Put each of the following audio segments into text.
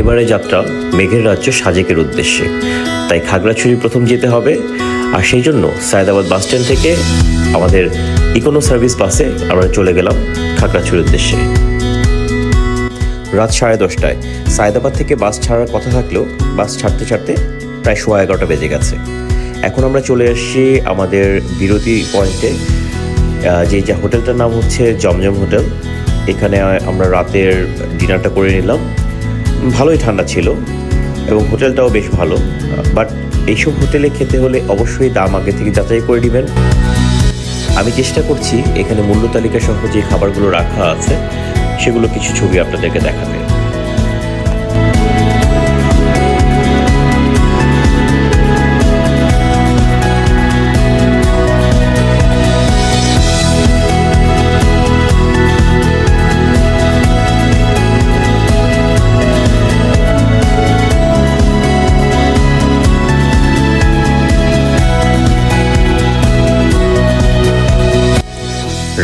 এবারে যাত্রা মেঘের রাজ্য সাজেকের উদ্দেশ্যে, তাই খাগড়াছড়ি প্রথম যেতে হবে। আর সেই জন্য সায়দাবাদ বাস স্ট্যান্ড থেকে আমাদের ইকোনো সার্ভিস বাসে আমরা চলে গেলাম খাগড়াছড়ির উদ্দেশ্যে। রাত 10:30টায় সায়দাবাদ থেকে বাস ছাড়ার কথা থাকলেও বাস ছাড়তে ছাড়তে প্রায় 11:15 বেজে গেছে। এখন আমরা চলে আসছি আমাদের বিরতি পয়েন্টে, যে হোটেলটার নাম হচ্ছে জমজম হোটেল। এখানে আমরা রাতের ডিনারটা করে নিলাম। ভালোই ঠান্ডা ছিল এবং হোটেলটাও বেশ ভালো, বাট এইসব হোটেলে খেতে হলে অবশ্যই দাম আগে থেকে যাচাই করে নেবেন। আমি চেষ্টা করছি এখানে মূল্য তালিকা সহ যে খাবারগুলো রাখা আছে সেগুলো কিছু ছবি আপনাদেরকে দেখাতে।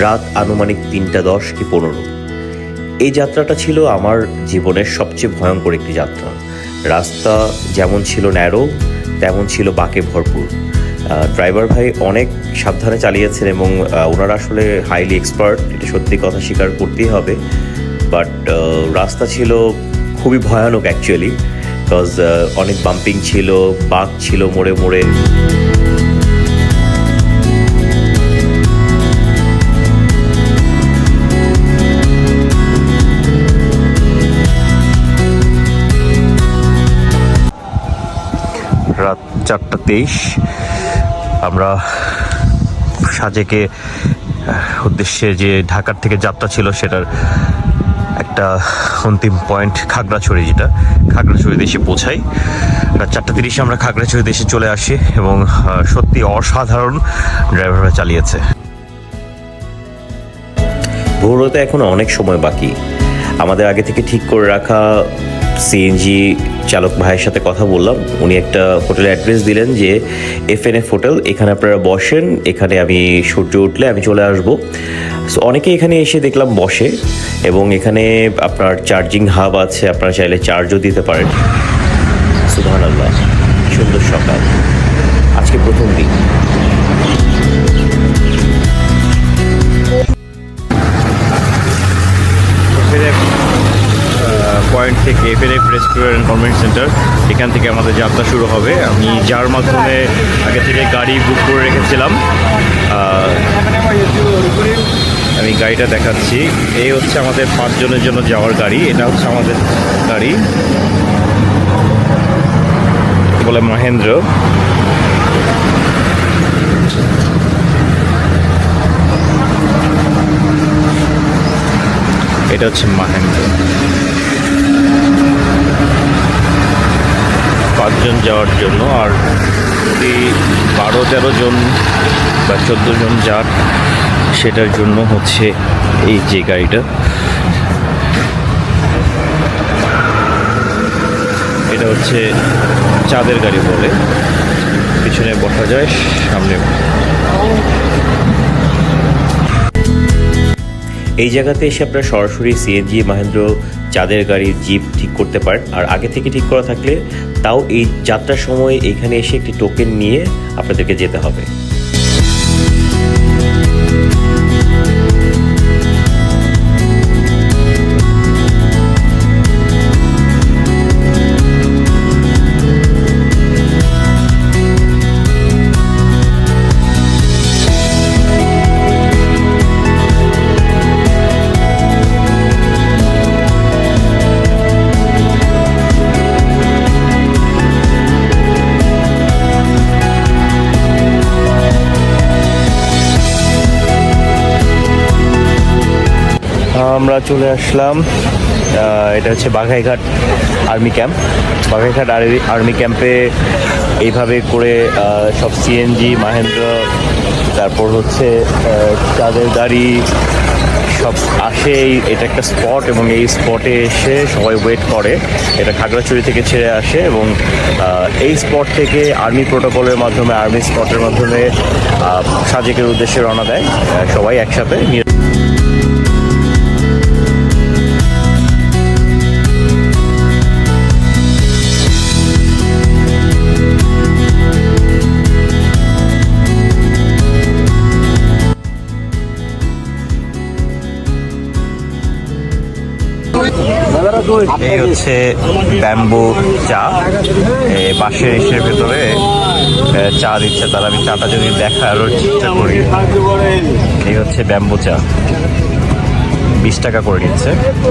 রাত আনুমানিক 3:10 কি 15। এই যাত্রাটা ছিল আমার জীবনের সবচেয়ে ভয়ঙ্কর একটি যাত্রা। রাস্তা যেমন ছিল ন্যারো তেমন ছিল বাঁকে ভরপুর। ড্রাইভার ভাই অনেক সাবধানে চালিয়েছেন এবং ওনারা আসলে হাইলি এক্সপার্ট, এটা সত্যি কথা স্বীকার করতেই হবে। বাট রাস্তা ছিল খুবই ভয়ানক অ্যাকচুয়ালি, বিকজ অনেক বাম্পিং ছিল, বাঁক ছিল মোড়ে মোড়ে। রাত 4:23 আমরা সাজেকে উদ্দেশ্যে যে ঢাকার থেকে যাত্রা ছিল সেটার একটা অন্তিম পয়েন্ট খাগড়াছড়ি, যেটা খাগড়াছড়ি দেশে পৌঁছাই। রাত 4:30 আমরা খাগড়াছড়ি দেশে চলে আসি এবং সত্যি অসাধারণ ড্রাইভাররা চালিয়েছে। ভোর হতে এখন অনেক সময় বাকি। আমাদের আগে থেকে ঠিক করে রাখা সিএনজি চালক ভাইয়ের সাথে কথা বললাম। উনি একটা হোটেলের অ্যাড্রেস দিলেন যে FNF হোটেল, এখানে আপনারা বসেন, এখানে আমি সূর্য উঠলে আমি চলে আসবো। সো অনেকে এখানে এসে দেখলাম বসে, এবং এখানে আপনার চার্জিং হাব আছে, আপনারা চাইলে চার্জও দিতে পারেন। সুবহানাল্লাহ, সুন্দর সকাল, আজকে প্রথম দিন। পয়েন্ট থেকে FNF রেস্টুরেন্ট কনভেনশন সেন্টার, এখান থেকে আমাদের যাত্রা শুরু হবে। আমি যার মাধ্যমে আগে থেকে গাড়ি বুক করে রেখেছিলাম, আমি গাড়িটা দেখাচ্ছি। এই হচ্ছে আমাদের 5 জনের জন্য যাওয়ার গাড়ি। এটা হচ্ছে আমাদের গাড়ি, বলে মহেন্দ্র। এটা হচ্ছে মহেন্দ্র। 5 জন যাওয়ার জন্য, আর যদি 12-13 জন বা 14 জন যার, সেটার জন্য হচ্ছে এই যে গাড়িটা। এটা হচ্ছে চাঁদের গাড়ি বলে, পিছনে বসা যায়, সামনে। এই জায়গাতে এসে আপনারা সরাসরি সিএনজি, মাহেন্দ্র, চাঁদের গাড়ির জিপ ঠিক করতে পারেন। আর আগে থেকে ঠিক করা থাকলে তাও এই যাত্রার সময় এখানে এসে একটি টোকেন নিয়ে আপনাদেরকে যেতে হবে। আমরা চলে আসলাম, এটা হচ্ছে বাঘাইঘাট আর্মি ক্যাম্প। বাঘাইঘাট আর্মি ক্যাম্পে এইভাবে করে সব সিএনজি, মাহেন্দ্র, তারপর হচ্ছে চাঁদের গাড়ি সব আসে। এটা একটা স্পট, এবং এই স্পটে এসে সবাই ওয়েট করে। এটা খাগড়াছড়ি থেকে ছেড়ে আসে, এবং এই স্পট থেকে আর্মি প্রোটোকলের মাধ্যমে, আর্মি স্পটের মাধ্যমে সাজেকের উদ্দেশ্যে রওনা দেয় সবাই একসাথে। এই হচ্ছে ব্যাম্বু চা, বাঁশের ইসের ভেতরে চা দিচ্ছে তারা। আমি চাটা যদি দেখার চেষ্টা করি, এই হচ্ছে ব্যাম্বু চা, 20 টাকা করে নিচ্ছে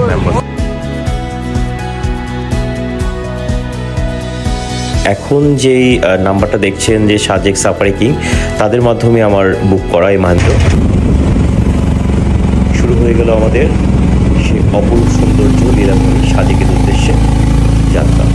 ব্যাম্বু। এখন যেই নাম্বারটা দেখছেন যে সাজেক সাফারি কিং, তাদের মাধ্যমে আমার বুক করা এই মাহেন্দ্র। শুরু হয়ে গেল আমাদের সেই অপরূপ সৌন্দর্য লীলাভূমি সাজেকের উদ্দেশ্যে যাত্রা।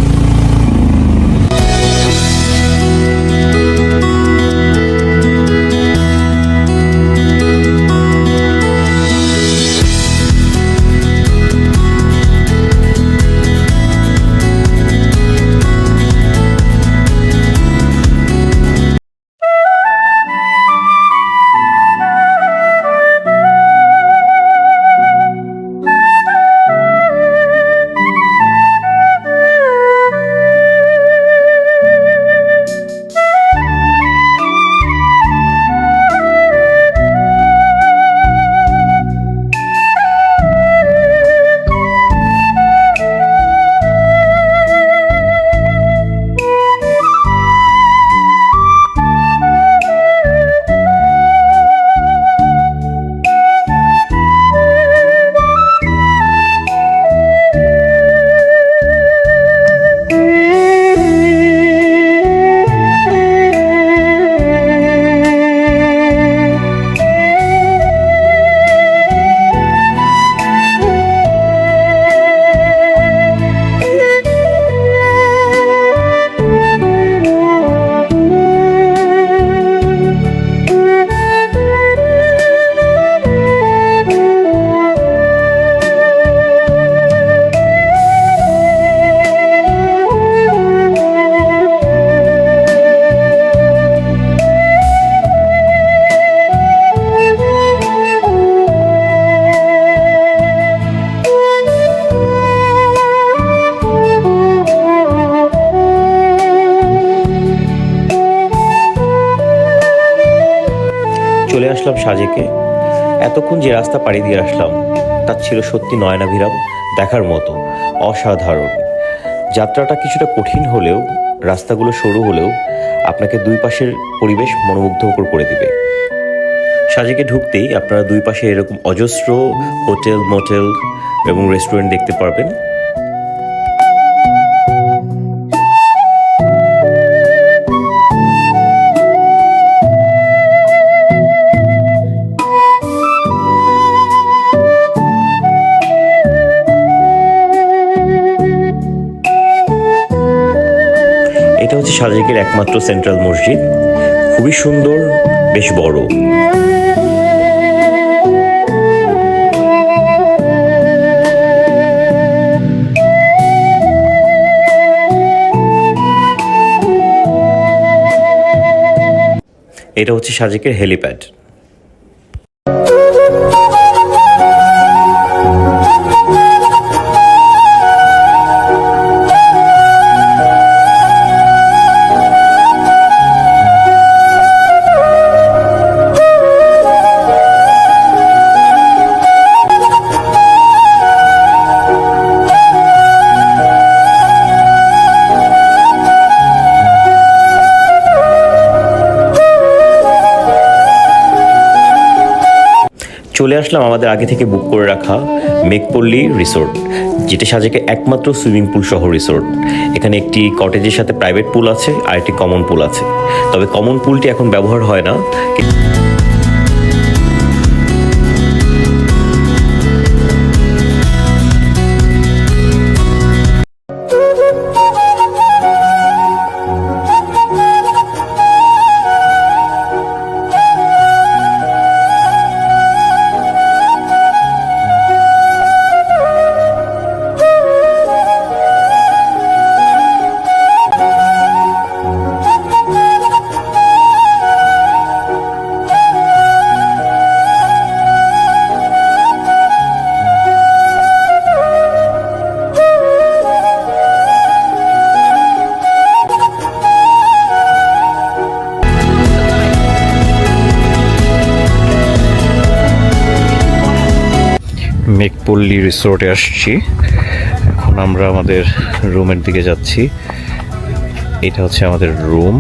চলে আসলাম সাজেকে। এতক্ষণ যে রাস্তা পাড়ি দিয়ে আসলাম তা ছিল সত্যি নয়নাভিরাম, দেখার মতো। অসাধারণ। যাত্রাটা কিছুটা কঠিন হলেও, রাস্তাগুলো সরু হলেও আপনাকে দুই পাশের পরিবেশ মনোমুগ্ধকর করে দিবে। সাজেকে ঢুকতেই আপনারা দুই পাশে এরকম অজস্র হোটেল, মোটেল এবং রেস্টুরেন্ট দেখতে পারবেন। এটা হচ্ছে সাজেকের একমাত্র সেন্ট্রাল মসজিদ, খুবই সুন্দর, বেশ বড়। এটা হচ্ছে সাজেকের হেলিপ্যাড। চলে আসলাম আমাদের আগে থেকে বুক করে রাখা মেঘপল্লী রিসোর্ট, যেটা সাজেকে একমাত্র সুইমিং পুল সহ রিসোর্ট। এখানে একটি কটেজের সাথে প্রাইভেট পুল আছে আর একটি কমন পুল আছে, তবে কমন পুলটি এখন ব্যবহার হয় না। মেঘপল্লী রিসোর্টে আসছি, এখন আমরা আমাদের রুমের দিকে যাচ্ছি। এটা হচ্ছে আমাদের রুম।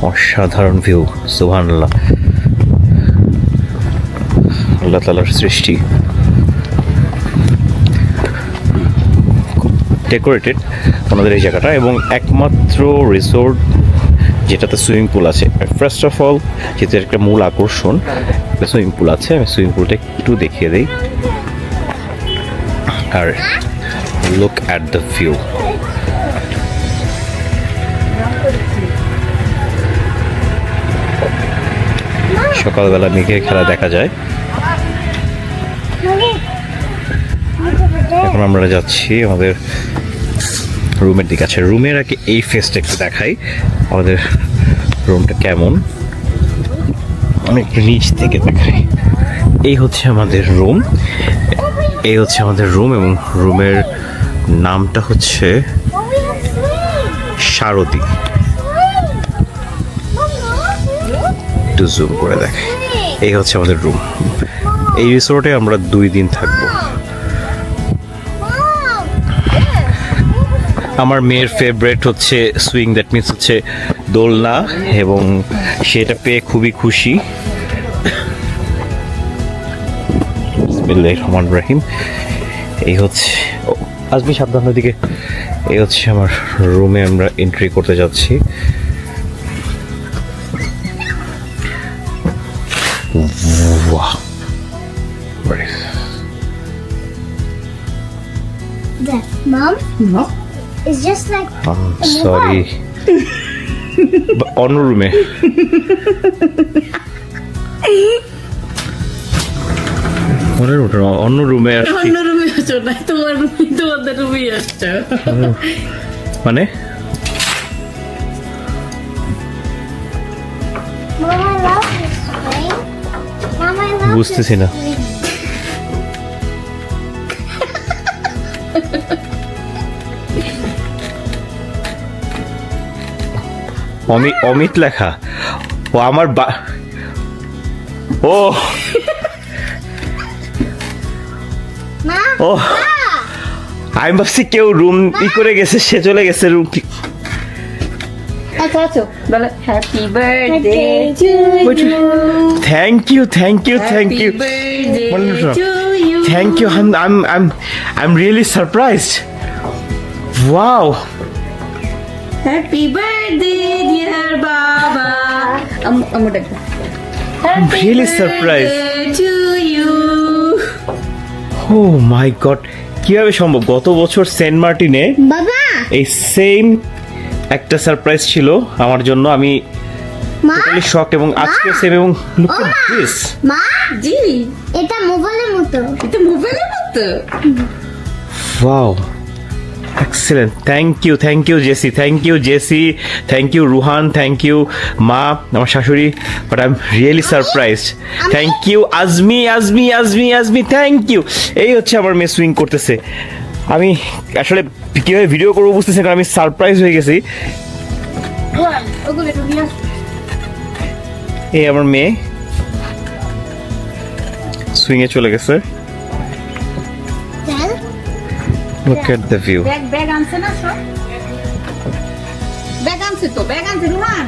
অসাধারণ ভিউ, সুবহানাল্লাহ, আল্লাহ তাআলার সৃষ্টি। ডেকোরেটেড আমাদের এই জায়গাটা, এবং একমাত্র রিসোর্ট যেটাতে সুইমিং পুল আছে। ফার্স্ট অফ অল, যেহেতু একটা মূল আকর্ষণ, সুইমিং পুল আছে, আমি সুইমিং পুলটা একটু দেখিয়ে দিই। আর লুক অ্যাট দ্য ভিউ। সকালবেলা মেঘের খেলা দেখা যায়। এখন আমরা যাচ্ছি আমাদের রুমের দিকে। আছে রুমের আগে এই ফেসটা একটু দেখাই, আমাদের রুমটা কেমন, অনেক নিচ থেকে দেখাই। এই হচ্ছে আমাদের রুম, এই হচ্ছে আমাদের রুম, এবং রুমের নামটা হচ্ছে সারথী। একটু জুম করে দেখাই, এই হচ্ছে আমাদের রুম। এই রিসোর্টে আমরা 2 দিন থাকবো। আমার মেয়ের ফেভারিট হচ্ছে সুইং, দ্যাট মিনস হচ্ছে দোলনা, এবং সেটা পেয়ে খুবই খুশি। বিসমিল্লাহির রহমানির রহিম। এই হচ্ছে, আজমি সাবধানের দিকে। এই হচ্ছে আমার রুমে আমরা এন্ট্রি করতে যাচ্ছি। Wow. That Mom? No. It's just like. I'm sorry. অন্য রুমে। অন্য রুমে আসছি। অন্য রুমে আসছো না, তোমাদের রুমেই আসছো। মানে Mom, I love this swing. Mom, I love বুঝতেছি না। অমিত লেখা। ও আমার ও মা ও আমি ভাবছি কেউ রুম ই করে গেছে, সে চলে গেছে রুম। আচ্ছা আচ্ছা বলে happy birthday to you, thank you thank you thank you birthday to you, thank you. I'm really surprised. Wow. Happy birthday dear বাবা। আমি দেখো I'm really surprised. To you. Oh my god. কিভাবে সম্ভব? গত বছর সেন্ট মার্টিনে বাবা এই সেম একটা সারপ্রাইজ ছিল আমার জন্য। আমি মা টোটালি শক, এবং আজকে সেম। এবং লুক এট দিস। মা জি এটা মোবাইলের মতো। এটা মোবাইলের মতো। Wow, excellent. Thank you Jessie, thank you Ruhan, thank you মা, আমার শাশুড়ি। But I am really surprised. Thank you Azmi, thank you. এই হচ্ছে আমার মেয়ে সুইং করতেছে। আমি আসলে কীভাবে ভিডিও করবো বুঝতেছি, কারণ আমি সারপ্রাইজ হয়ে গেছি। ওগুলো একটু নিয়ে আসো। এই আমার মেয়ে সুইংয়ে চলে গেছে। চল look at the view. Bag আনছে না সব? ব্যাগ আনছে তো, ব্যাগ আনছে রুহান।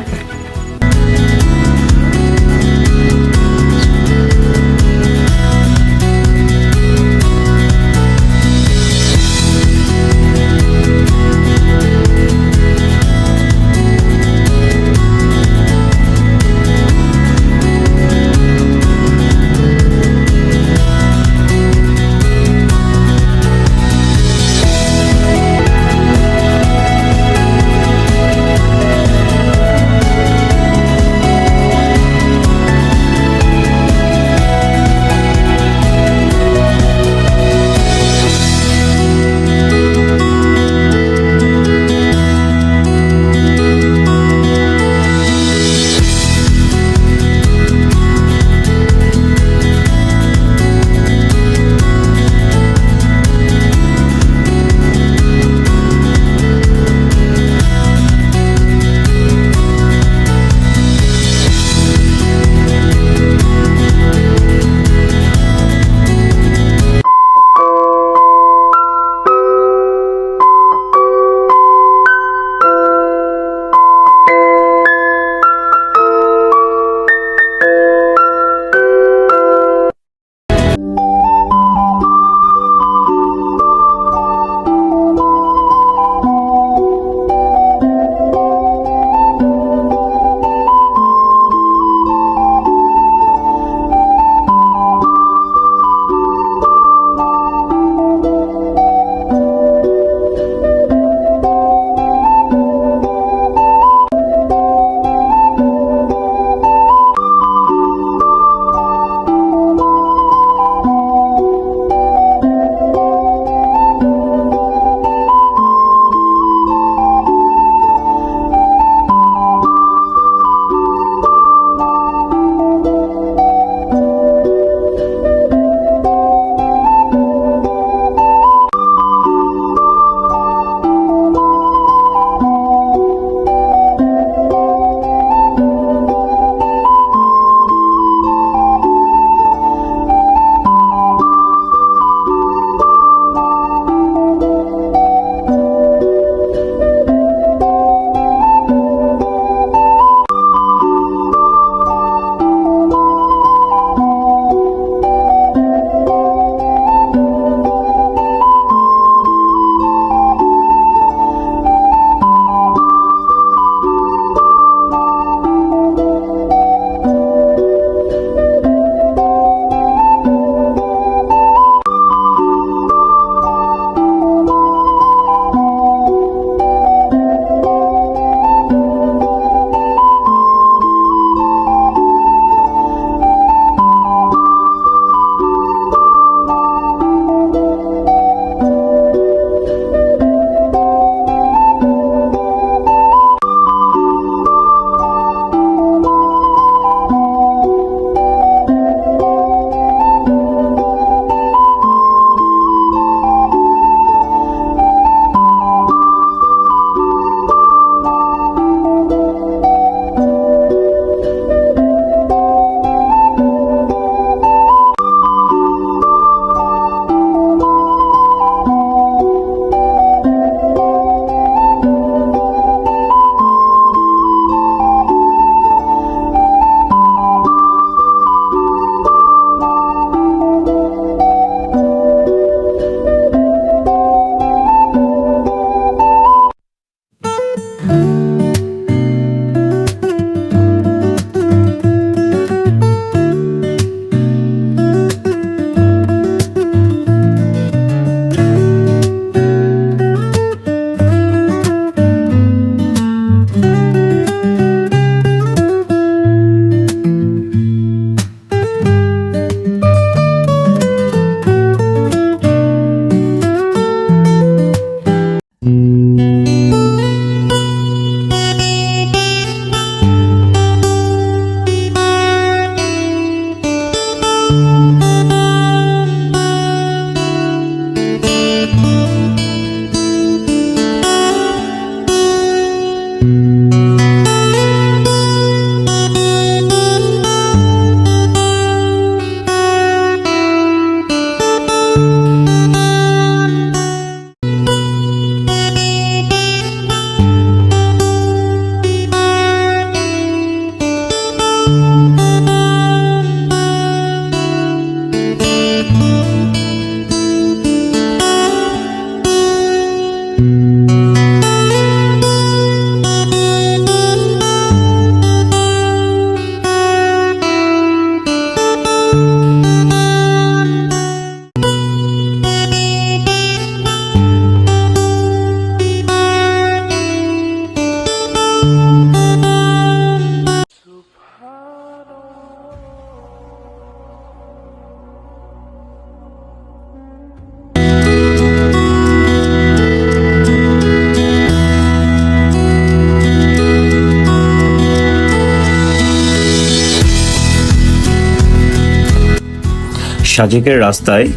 সাজেকের রাস্তায়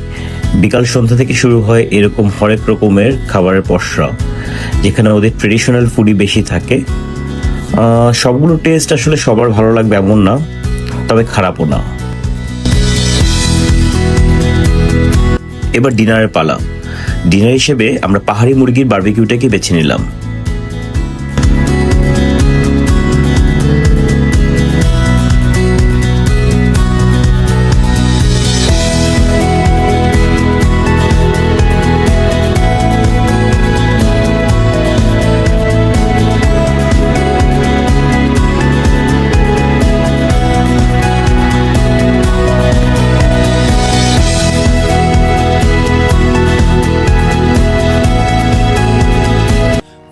বিকাল সন্ধ্যা থেকে শুরু হয় এরকম হরেক রকমের খাবারের পসরা, যেখানে ওদের ট্রেডিশনাল ফুডই বেশি থাকে। সবগুলো টেস্ট আসলে সবার ভালো লাগবে এমন না, তবে খারাপও না। এবার ডিনারের পালা। ডিনার হিসেবে আমরা পাহাড়ি মুরগির বারবিকিউটাকে বেছে নিলাম।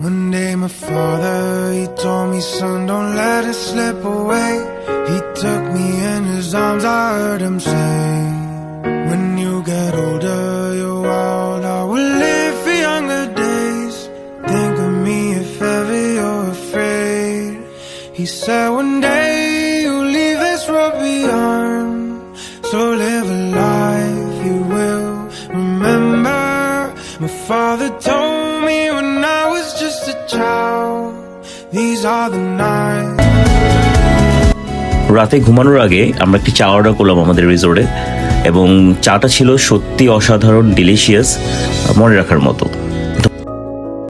One day my father, he told me, son, don't let it slip away. He took me in his arms, I heard him say, when you get older, you're wild, I will live for younger days. Think of me if ever you're afraid. He said one day you'll leave this world beyond, so live a life you will remember. My father told me when I was just a child, these are the nights. রাতে ঘুমানোর আগে আমরা একটি চা order করলাম আমাদের রিসোর্টে, এবং চাটা ছিল সত্যি অসাধারণ, ডিলিশিয়াস, মনে রাখার মতো।